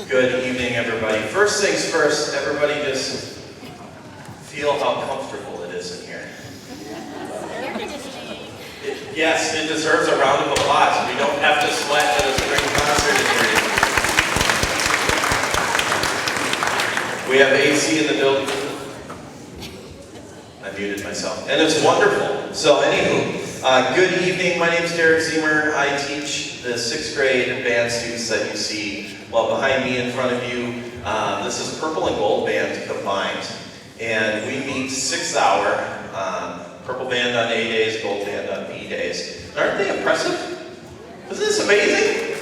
Good evening, everybody. First things first, everybody just feel how comfortable it is in here. Yes, it deserves a round of applause. We don't have to sweat at a spring concert in here. We have AC in the building. I muted myself. And it's wonderful. So anywho, good evening. My name is Derek Ziemer. I teach the 6th grade band students that you see behind me in front of you. This is Purple and Gold Band combined. And we meet 6th hour, Purple Band on A days, Gold Band on B days. Aren't they impressive? Isn't this amazing?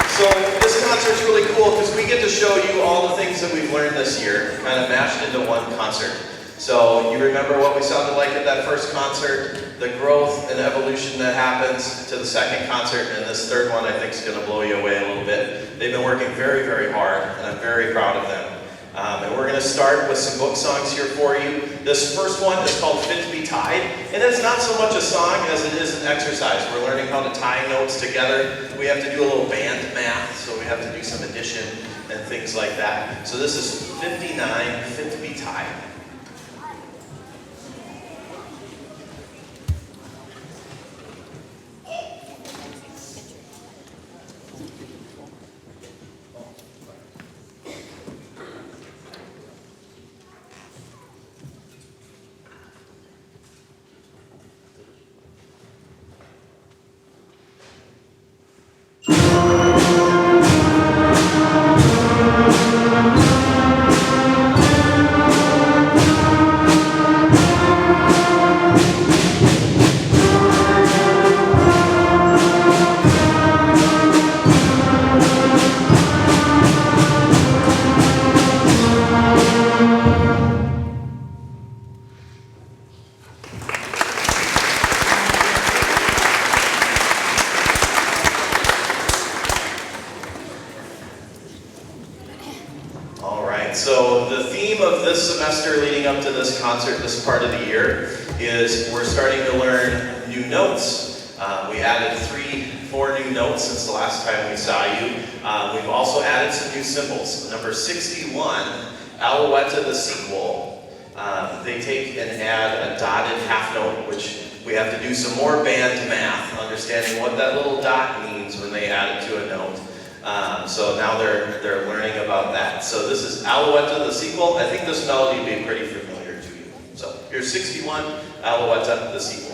So this concert's really cool because we get to show you all the things that we've learned this year, kind of mashed into one concert. So you remember what we sounded like at that first concert, the growth and evolution that happens to the second concert, and this third one I think is going to blow you away a little bit. They've been working very, very hard, and I'm very proud of them. And we're going to start with some book songs here for you. This first one is called Fit to be Tied, and it's not so much a song as it is an exercise. We're learning how to tie notes together. We have to do a little band math, so we have to do some addition and things like that. So this is 59, Fit to be Tied. So the theme of this semester leading up to this concert, this part of the year, is we're starting to learn new notes. We added 4 new notes since the last time we saw you. We've also added some new symbols. Number 61, Alouetta the sequel. They take and add a dotted half note, which we have to do some more band math, understanding what that little dot means when they add it to a note. So now they're learning about that. So this is Alouetta the sequel. I think this melody will be pretty familiar to you. So here's 61, Alouetta the sequel.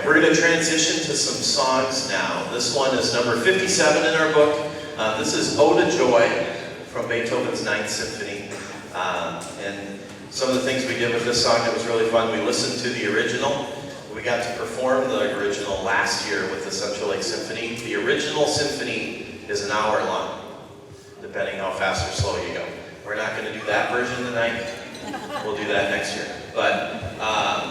We're going to transition to some songs now. This one is number 57 in our book. This is Ode to Joy from Beethoven's 9th Symphony. And some of the things we did with this song that was really fun, we listened to the original. We got to perform the original last year with the Central Lake Symphony. The original symphony is an hour long, depending how fast or slow you go. We're not going to do that version tonight. We'll do that next year. But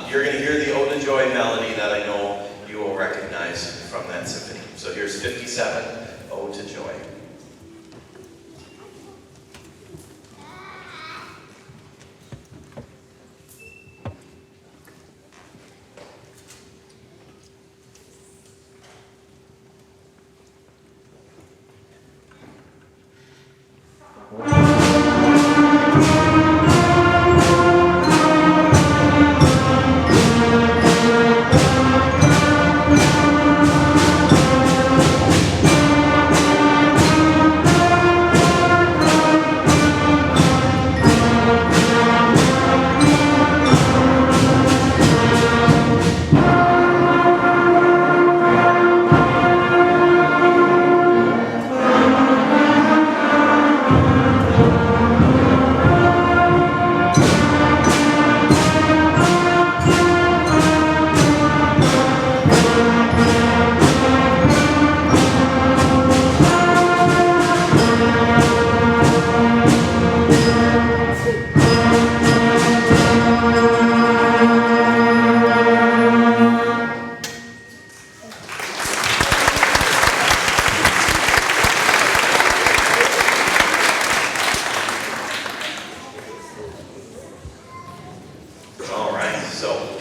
you're going to hear the Ode to Joy melody that I know you will recognize from that symphony. So here's 57, Ode to Joy.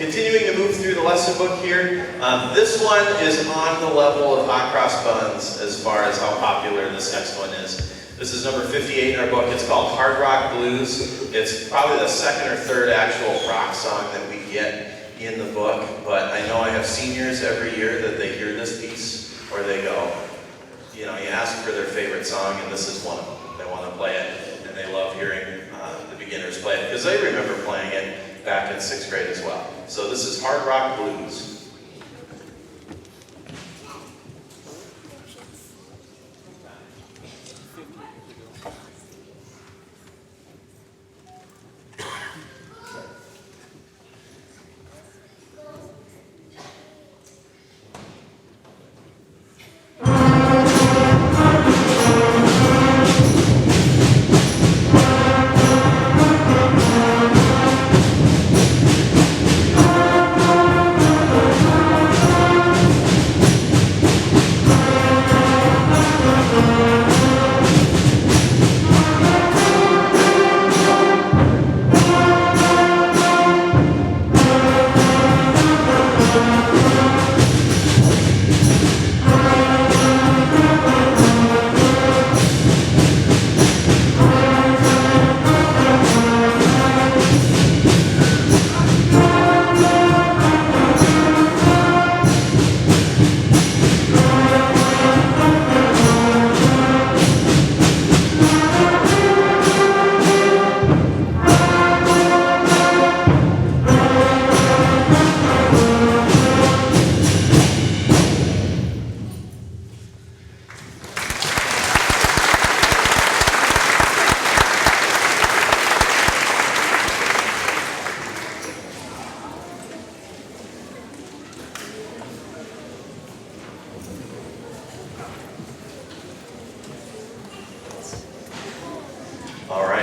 continuing to move through the lesson book here. This one is on the level of Hot Cross Buns as far as how popular this next one is. This is number 58 in our book. It's called Hard Rock Blues. It's probably the second or third actual rock song that we get in the book, but I know I have seniors every year that they hear this piece, or they go, you know, you ask for their favorite song, and this is one of them. They want to play it, and they love hearing the beginners play it, because they remember playing it back in 6th grade as well. So this is Hard Rock Blues.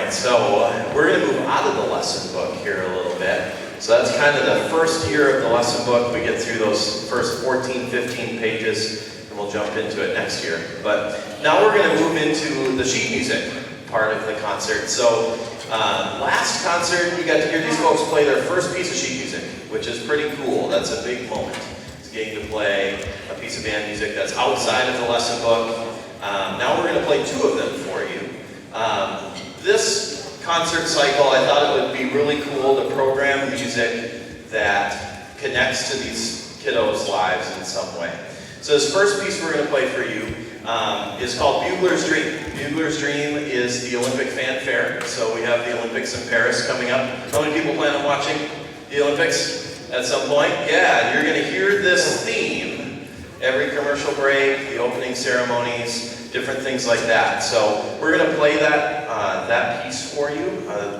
So we're going to move out of the lesson book here a little bit. So that's kind of the first year of the lesson book. We get through those first 14, 15 pages, and we'll jump into it next year. But now we're going to move into the sheet music part of the concert. So last concert, you got to hear these folks play their first piece of sheet music, which is pretty cool. That's a big moment. It's getting to play a piece of band music that's outside of the lesson book. Now we're going to play 2 of them for you. This concert cycle, I thought it would be really cool to program music that connects to these kiddos' lives in some way. So this first piece we're going to play for you is called Bugler's Dream. Bugler's Dream is the Olympic fanfare. So we have the Olympics in Paris coming up. How many people plan on watching the Olympics at some point? Yeah, you're going to hear this theme every commercial break, the opening ceremonies, different things like that. So we're going to play that piece for you,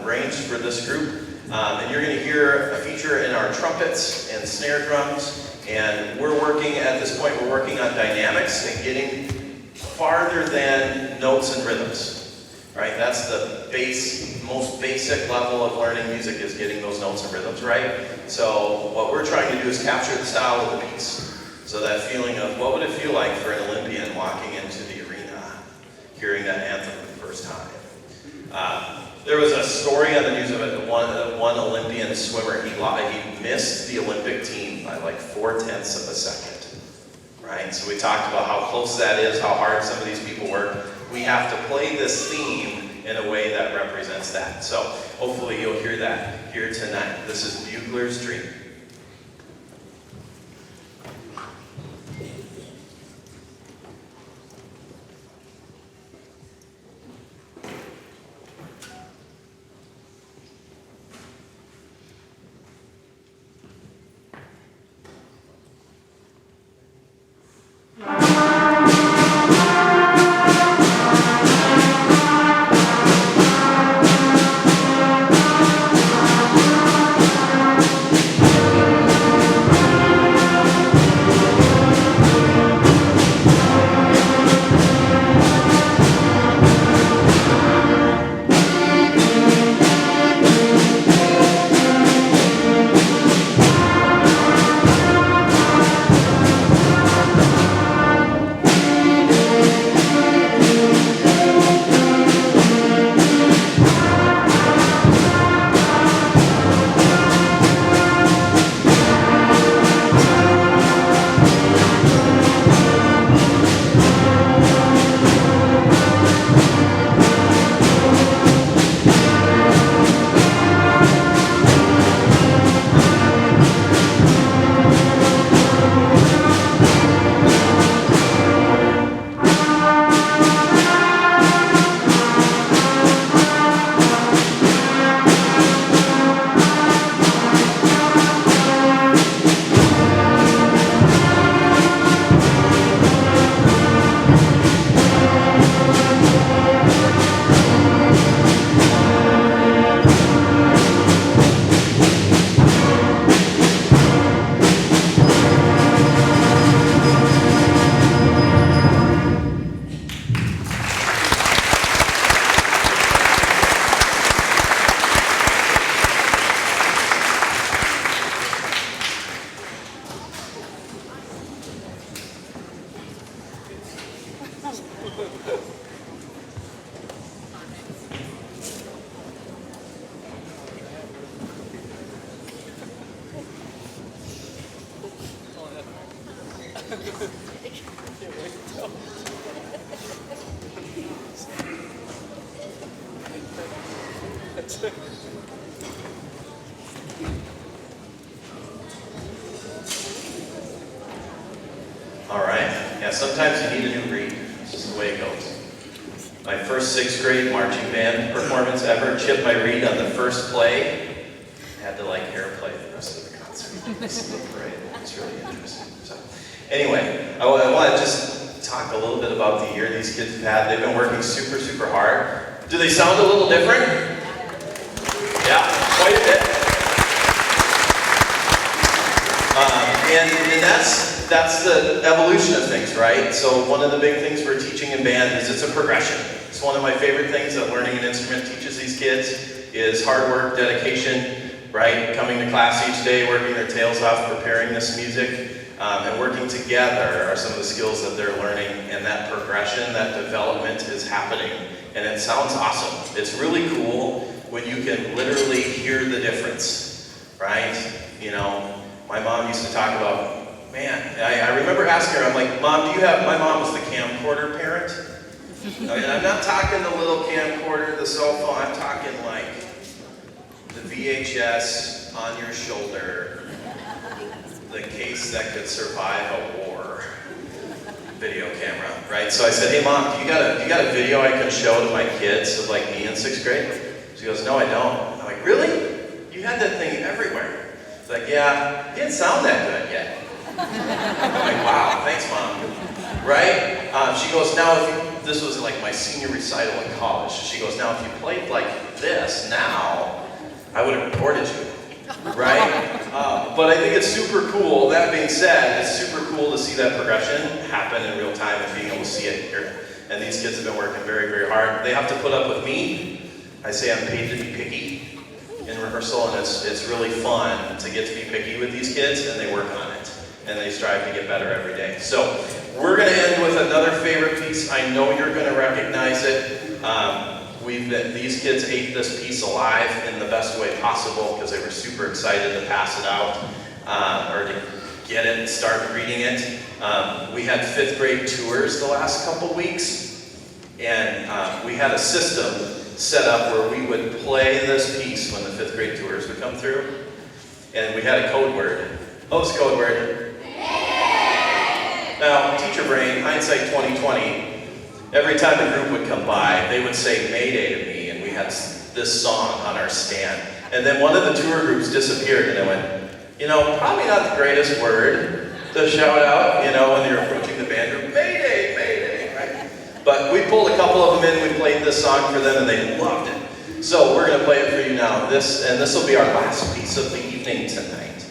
arranged for this group. And you're going to hear a feature in our trumpets and snare drums. And we're working, at this point, we're working on dynamics and getting farther than notes and rhythms. Right? That's the most basic level of learning music, is getting those notes and rhythms right. So what we're trying to do is capture the style of the piece. So that feeling of what would it feel like for an Olympian walking into the arena, hearing that anthem for the first time. There was a story on the news of it. One Olympian swimmer, he missed the Olympic team by like 0.4 of a second. Right? So we talked about how close that is, how hard some of these people work. We have to play this theme in a way that represents that. So hopefully you'll hear that here tonight. This is Bugler's Dream. All right. Yeah, sometimes you need a new read. It's just the way it goes. My first 6th grade marching band performance ever, chipped my reed on the first play. I had to hair play the rest of the concert. It's really interesting. So, anyway, I want to just talk a little bit about the year these kids have had. They've been working super, super hard. Do they sound a little different? Yeah, quite a bit. And that's the evolution of things, right? So one of the big things we're teaching in band is it's a progression. It's one of my favorite things that learning an instrument teaches these kids is hard work, dedication, right? Coming to class each day, working their tails off, preparing this music, and working together are some of the skills that they're learning, and that progression, that development is happening. And it sounds awesome. It's really cool when you can literally hear the difference, right? You know, my mom used to talk about, man, I remember asking her, I'm like, Mom, my mom was the camcorder parent. And I'm not talking the little camcorder, the cell phone, I'm talking like the VHS on your shoulder, the case that could survive a war video camera, right? So I said, hey Mom, you got a video I can show to my kids of me in 6th grade? She goes, no, I don't. I'm like, really? You had that thing everywhere. She's like, yeah, it didn't sound that good yet. I'm like, wow, thanks Mom. Right? She goes, now this was my senior recital in college. She goes, now if you played like this now, I would have recorded you. Right? But I think it's super cool. That being said, it's super cool to see that progression happen in real time and being able to see it here. And these kids have been working very, very hard. They have to put up with me. I say I'm paid to be picky in rehearsal, and it's really fun to get to be picky with these kids, and they work on it. And they strive to get better every day. So we're going to end with another favorite piece. I know you're going to recognize it. These kids ate this piece alive in the best way possible because they were super excited to pass it out or to get it and start reading it. We had 5th grade tours the last couple weeks, and we had a system set up where we would play this piece when the 5th grade tours would come through, and we had a code word. What was the code word? Now, teacher brain, hindsight 2020, every time a group would come by, they would say Mayday to me, and we had this song on our stand. And then one of the tour groups disappeared, and I went, probably not the greatest word to shout out, when you're approaching the band group, Mayday, Mayday, right? But we pulled a couple of them in, we played this song for them, and they loved it. So we're going to play it for you now. This will be our last piece of the evening tonight.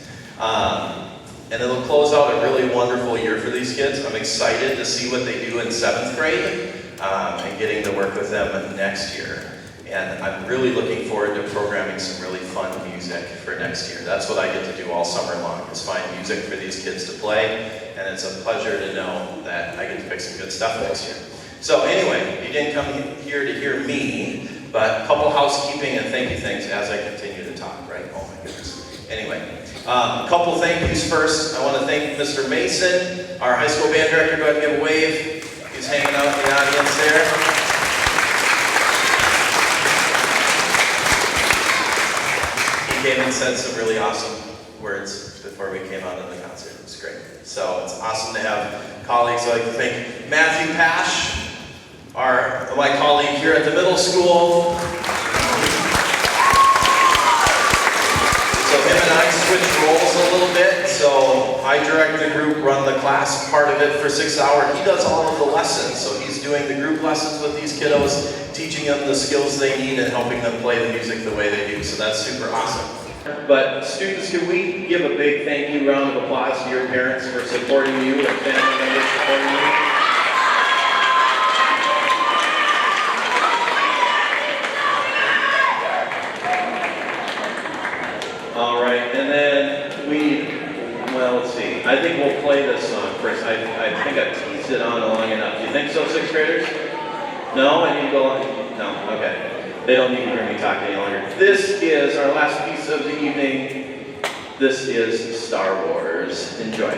And it'll close out a really wonderful year for these kids. I'm excited to see what they do in 7th grade and getting to work with them next year. And I'm really looking forward to programming some really fun music for next year. That's what I get to do all summer long, is find music for these kids to play. And it's a pleasure to know that I get to pick some good stuff next year. So anyway, you didn't come here to hear me, but a couple housekeeping and thank you things as I continue to talk, right? Oh my goodness. Anyway. A couple thank yous first. I want to thank Mr. Mason, our high school band director. Go ahead and give a wave. He's hanging out in the audience there. He came and said some really awesome words before we came out of the concert. It was great. So it's awesome to have colleagues. I'd like to thank Matthew Pash, my colleague here at the middle school. So him and I switched roles a little bit. So I direct the group, run the class part of it for 6 hours. He does all of the lessons. So he's doing the group lessons with these kiddos, teaching them the skills they need and helping them play the music the way they do. So that's super awesome. But students, can we give a big thank you round of applause to your parents for supporting you and family members supporting you? All right, and then let's see. I think we'll play this song first. I think I teased it on long enough. Do you think so, 6th graders? No? I need to go on? No? Okay. They don't need to hear me talk any longer. This is our last piece of the evening. This is Star Wars. Enjoy.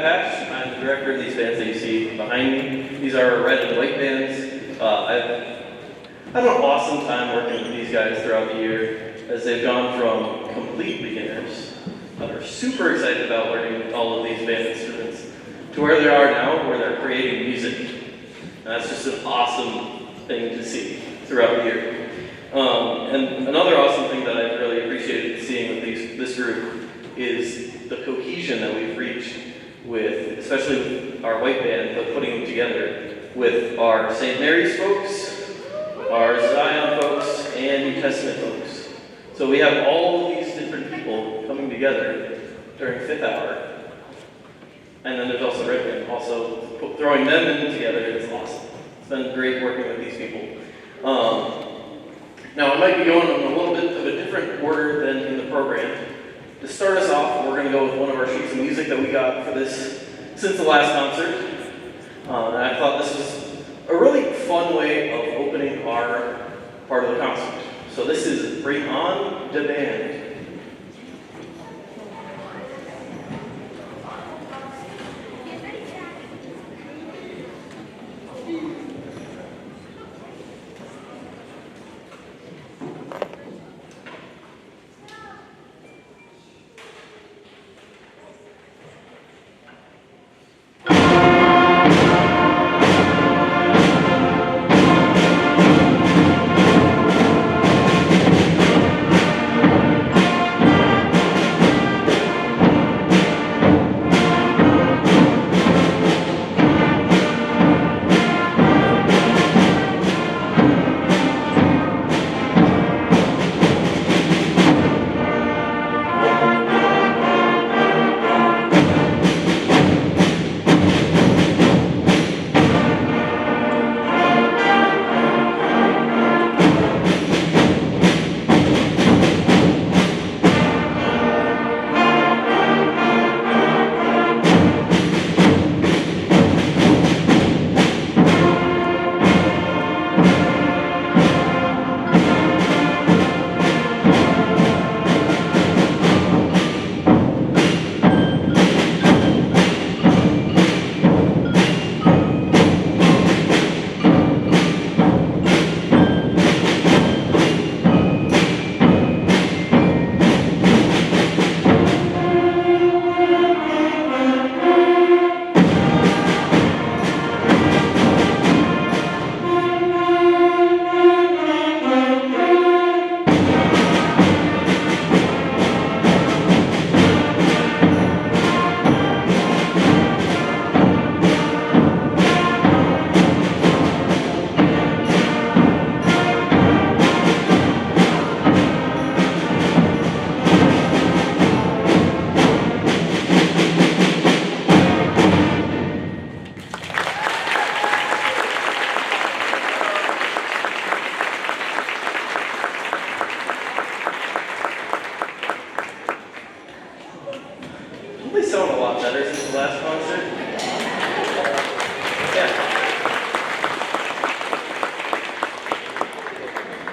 Patch. I'm the director of these bands that you see behind me. These are red and white bands. I've had an awesome time working with these guys throughout the year as they've gone from complete beginners that are super excited about learning all of these band instruments to where they are now, where they're creating music. And that's just an awesome thing to see throughout the year. And another awesome thing that I've really appreciated seeing with this group is the cohesion that we've reached with, especially with our white band, but putting them together with our St. Mary's folks, our Zion folks, and New Testament folks. So we have all of these different people coming together during fifth hour. And then there's also Red Band, also throwing them in together is awesome. It's been great working with these people. Now I might be going in a little bit of a different order than in the program. To start us off, we're going to go with one of our sheets of music that we got for this since the last concert. And I thought this was a really fun way of opening our part of the concert. So this is Bring On the Band.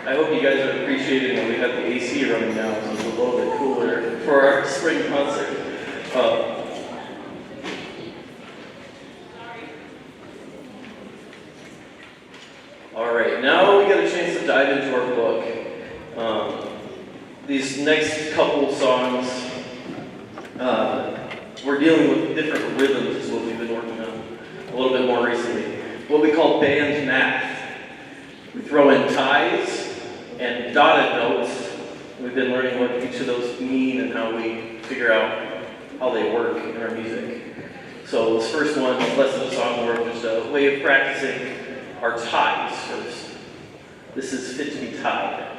I hope you guys are appreciating that we have the AC running now, so it's a little bit cooler for our spring concert. Alright, now we get a chance to dive into our book. These next couple songs, we're dealing with different rhythms is what we've been working on a little bit more recently. What we call band math. We throw in ties and dotted notes. We've been learning what each of those mean and how we figure out how they work in our music. So this first one, less of a song work, just a way of practicing our ties first. This is Fit to Be Tied.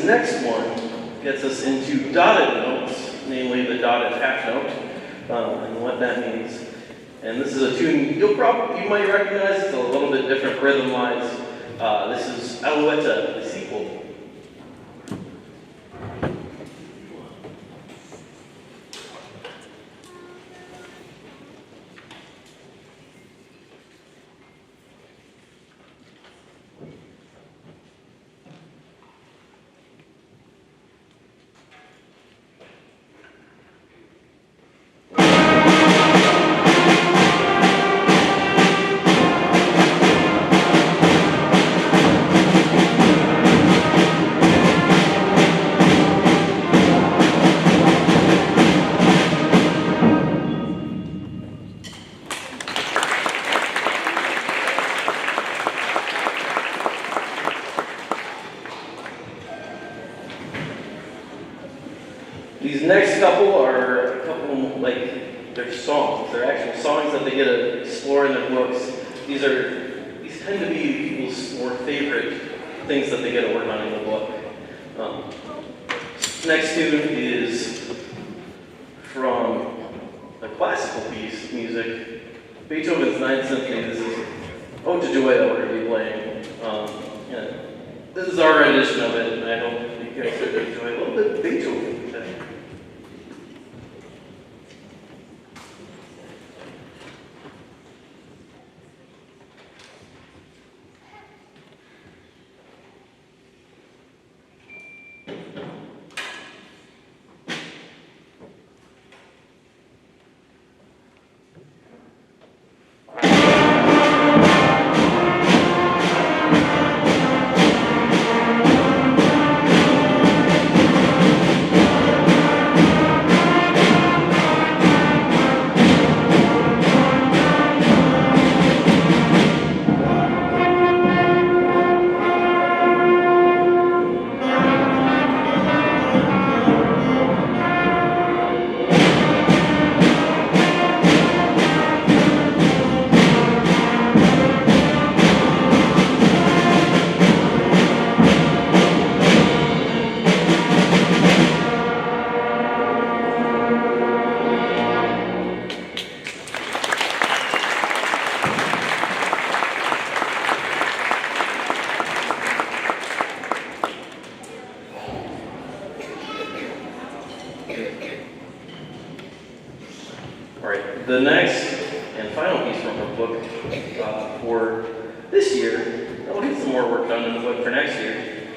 next one gets us into dotted notes, namely the dotted half note, and what that means. And this is a tune you might recognize. It's a little bit different rhythm-wise. This is Alouette, the sequel. These next couple are a couple, they're songs. They're actual songs that they get to explore in their books. These tend to be people's more favorite things that they get to work on in the book. Next tune is from a classical piece, music, Beethoven's Ninth Symphony. This is Ode to Joy that we're going to be playing. This is our rendition of it, and I hope you guys enjoy a little bit of Beethoven today. Alright, the next and final piece from our book for this year, we'll get some more work done in the book for next year.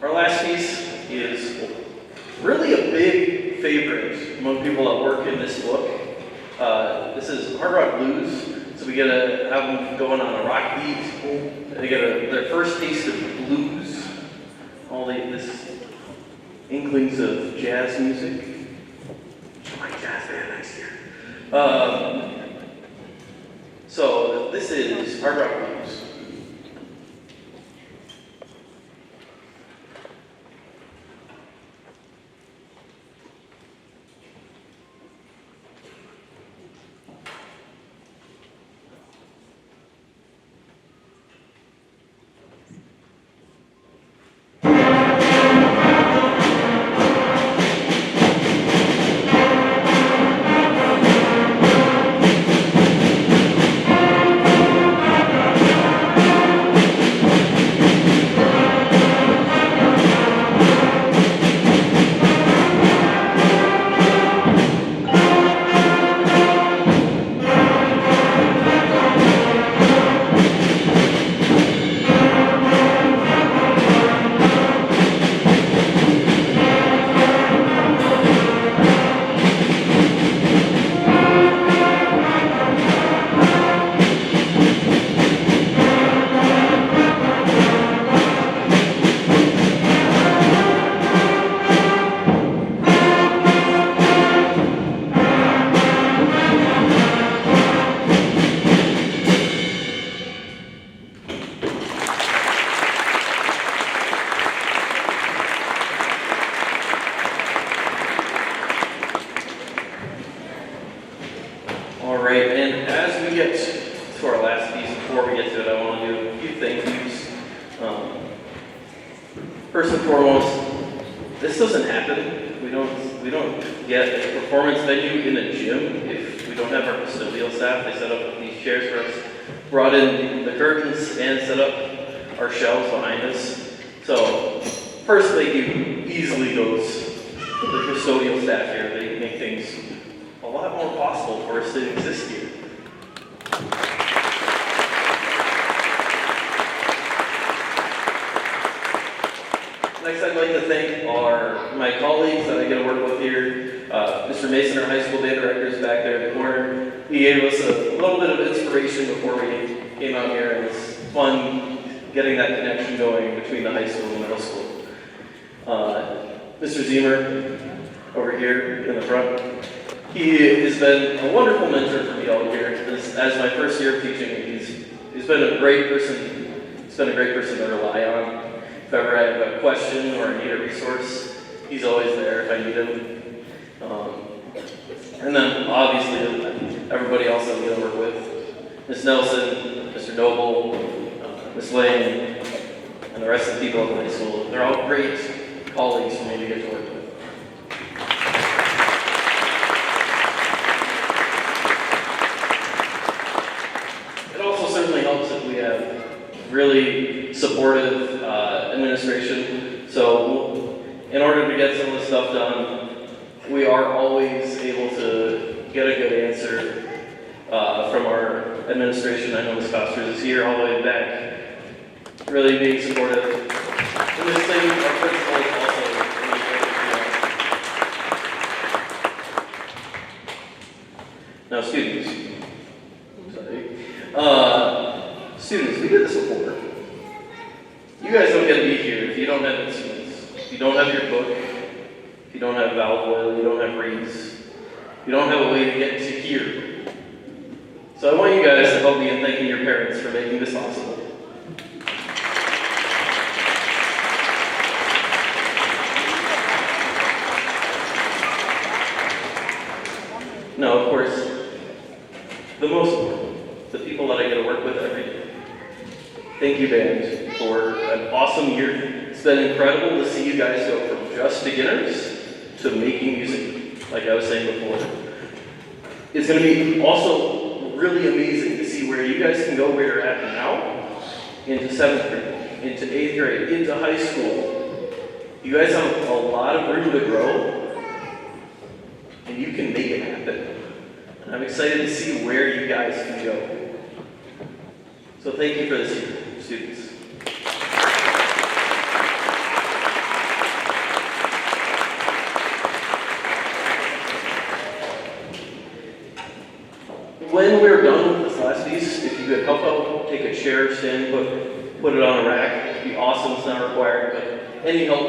Our last piece is really a big favorite among people that work in this book. This is Hard Rock Blues. So we get to have them going on a rock beat. They get their first taste of blues. This inklings of jazz music. My jazz band next year. So this is Hard Rock Blues. Alright, and as we get to our last piece, before we get to it, I want to do a few thank yous. First and foremost, this doesn't happen. We don't get a performance venue in a gym if we don't have our custodial staff. They set up these chairs for us, brought in the curtains, and set up our shelves behind us. So, first thank you easily goes to the custodial staff here. They make things a lot more possible for us to exist here. Next, I'd like to thank my colleagues that I get to work with here. Mr. Mason, our high school band director, is back there in the corner. He gave us a little bit of inspiration before we came out here, and it's fun getting that connection going between the high school and middle school. Mr. Zemer, over here in the front, he has been a wonderful mentor for me all year. As my first year of teaching, he's been a great person. He's been a great person to rely on. If ever I have a question or I need a resource, he's always there if I need him. And then obviously everybody else that we get to work with, Ms. Nelson, Mr. Noble, Ms. Lane, and the rest of the people at the high school. They're all great colleagues for me to get to work with. It also certainly helps if we have really supportive administration. So in order to get some of the stuff done, we are always able to get a good answer from our administration. I know Ms. Costers is here all the way back, really being supportive. And this thing, our principal is also really great. Now students, students, we did this before. You guys don't get to be here if you don't have instruments, if you don't have your book, if you don't have valve oil, you don't have reeds, you don't have a way to get to here. So I want you guys to help me in thanking your parents for making this possible. Now, of course, the most important, the people that I get to work with every day. Thank you, band, for an awesome year. It's been incredible to see you guys go from just beginners to making music, like I was saying before. It's going to be also really amazing to see where you guys can go where you're at now, into 7th grade, into 8th grade, into high school. You guys have a lot of room to grow, and you can make it happen. And I'm excited to see where you guys can go. So thank you for this year, students. When we're done with this last piece, if you could help out, take a chair, stand, put it on a rack, it'd be awesome. It's not required, but any help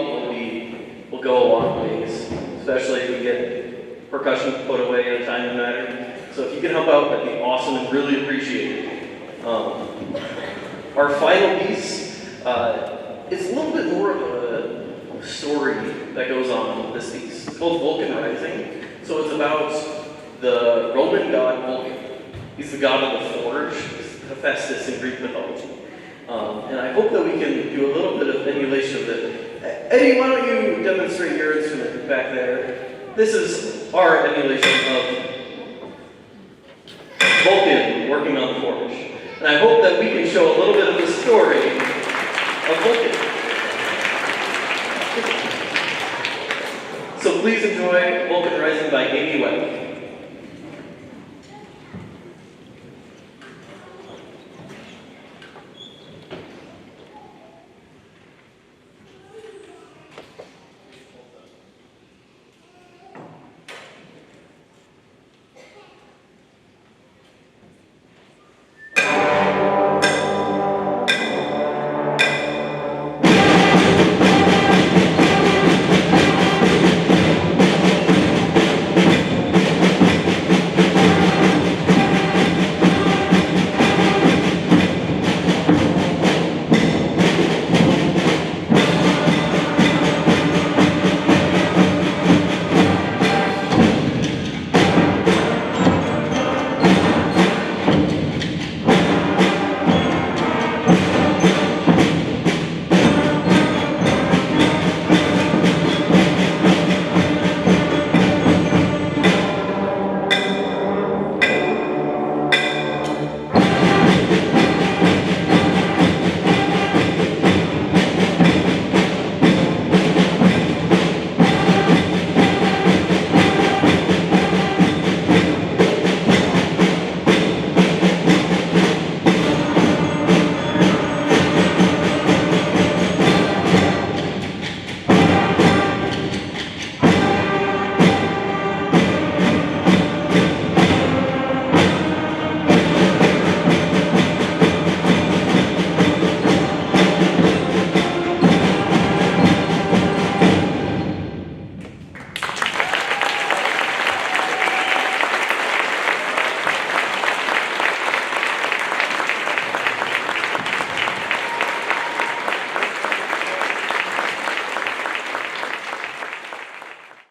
will go a long ways, especially if we get percussion put away at a timely manner. So if you can help out, that'd be awesome and really appreciated. Our final piece is a little bit more of a story that goes on with this piece. It's called Vulcan Rising. So it's about the Roman god Vulcan. He's the god of the forge, Hephaestus in Greek mythology. And I hope that we can do a little bit of emulation of it. Eddie, why don't you demonstrate your instrument back there? This is our emulation of Vulcan working on the forge. And I hope that we can show a little bit of the story of Vulcan. So please enjoy Vulcan Rising by Amy Webb.